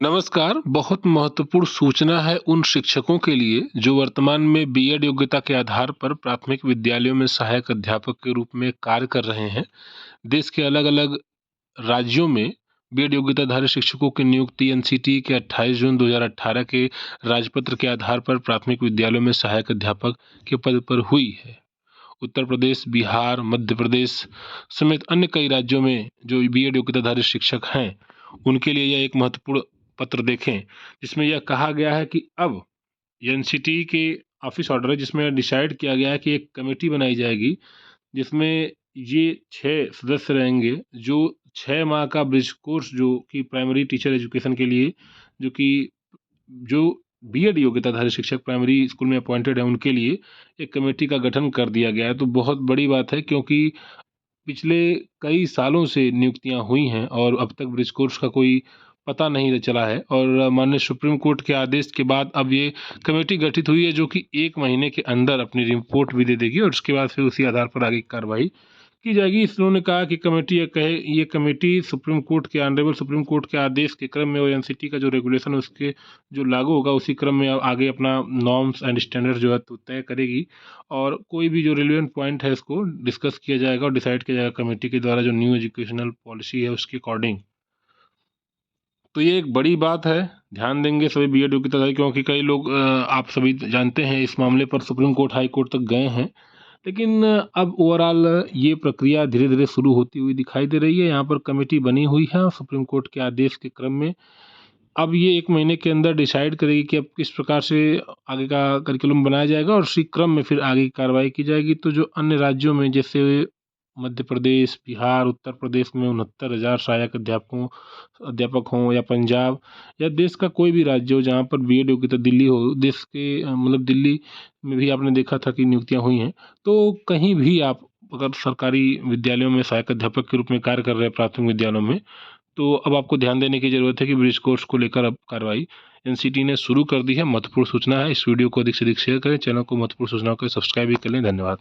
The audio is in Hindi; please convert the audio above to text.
नमस्कार। बहुत महत्वपूर्ण सूचना है उन शिक्षकों के लिए जो वर्तमान में बीएड योग्यता के आधार पर प्राथमिक विद्यालयों में सहायक अध्यापक के रूप में कार्य कर रहे हैं। देश के अलग-अलग राज्यों में बीएड योग्यताधारी शिक्षकों की नियुक्ति एनसीटी के 28 जून 2018 के राजपत्र के आधार पर प्राथमिक विद्यालयों में सहायक अध्यापक के पद पर हुई है। उत्तर प्रदेश, बिहार, मध्य प्रदेश समेत अन्य कई राज्यों में जो बीएड योग्यताधारी शिक्षक हैं, उनके लिए यह एक महत्वपूर्ण पत्र देखें, जिसमें यह कहा गया है कि अब एनसीटी के ऑफिस ऑर्डर है, जिसमें डिसाइड किया गया है कि एक कमेटी बनाई जाएगी, जिसमें ये 6 सदस्य रहेंगे, जो 6 माह का ब्रिज कोर्स जो कि प्राइमरी टीचर एजुकेशन के लिए जो बीएड योग्यताधारी शिक्षक प्राइमरी स्कूल में अपॉइंटेड है, उनके लिए एक कमेटी का गठन कर दिया गया है। तो बहुत बड़ी बात है, क्योंकि पिछले कई सालों से नियुक्तियां हुई हैं और अब तक ब्रिज कोर्स का कोई पता नहीं चला है, और माननीय सुप्रीम कोर्ट के आदेश के बाद अब ये कमेटी गठित हुई है, जो कि 1 महीने के अंदर अपनी रिपोर्ट भी दे देगी और उसके बाद फिर उसी आधार पर आगे की कार्रवाई की जाएगी। इन्होंने कहा कि ये कमेटी सुप्रीम कोर्ट के ऑनरेबल सुप्रीम कोर्ट के आदेश के क्रम में और एनसीटी का जो रेगुलेशन है उसके जो लागू होगा, उसी क्रम में आगे अपना नॉर्म्स एंड स्टैंडर्ड जो है तो तय करेगी, और कोई भी जो रिलेवेंट पॉइंट है इसको डिस्कस किया जाएगा और डिसाइड किया जाएगा कमेटी के द्वारा, जो न्यू एजुकेशनल पॉलिसी है उसके अकॉर्डिंग। तो ये एक बड़ी बात है, ध्यान देंगे सभी बीएड योग्यताधारी, क्योंकि कई लोग आप सभी जानते हैं इस मामले पर सुप्रीम कोर्ट, हाई कोर्ट तक गए हैं। लेकिन अब ओवरऑल ये प्रक्रिया धीरे-धीरे शुरू होती हुई दिखाई दे रही है। यहाँ पर कमेटी बनी हुई है और सुप्रीम कोर्ट के आदेश के क्रम में अब ये 1 महीने के अंदर डिसाइड करेगी कि अब किस प्रकार से आगे का करिकुलम बनाया जाएगा और उसी क्रम में फिर आगे की कार्रवाई की जाएगी। तो जो अन्य राज्यों में, जैसे मध्य प्रदेश, बिहार, उत्तर प्रदेश में 69,000 सहायक अध्यापक हों, या पंजाब, या देश का कोई भी राज्य हो जहाँ पर बीएड योग्यता, दिल्ली हो, देश के मतलब दिल्ली में भी आपने देखा था कि नियुक्तियाँ हुई हैं। तो कहीं भी आप अगर सरकारी विद्यालयों में सहायक अध्यापक के रूप में कार्य कर रहे हैं प्राथमिक विद्यालयों में, तो अब आपको ध्यान देने की ज़रूरत है कि ब्रिज कोर्स को लेकर अब कार्रवाई एनसीटी ने शुरू कर दी है। महत्वपूर्ण सूचना है। इस वीडियो को अधिक से अधिक शेयर करें। चैनल को महत्वपूर्ण सूचनाओं के लिए सब्सक्राइब भी कर लें। धन्यवाद।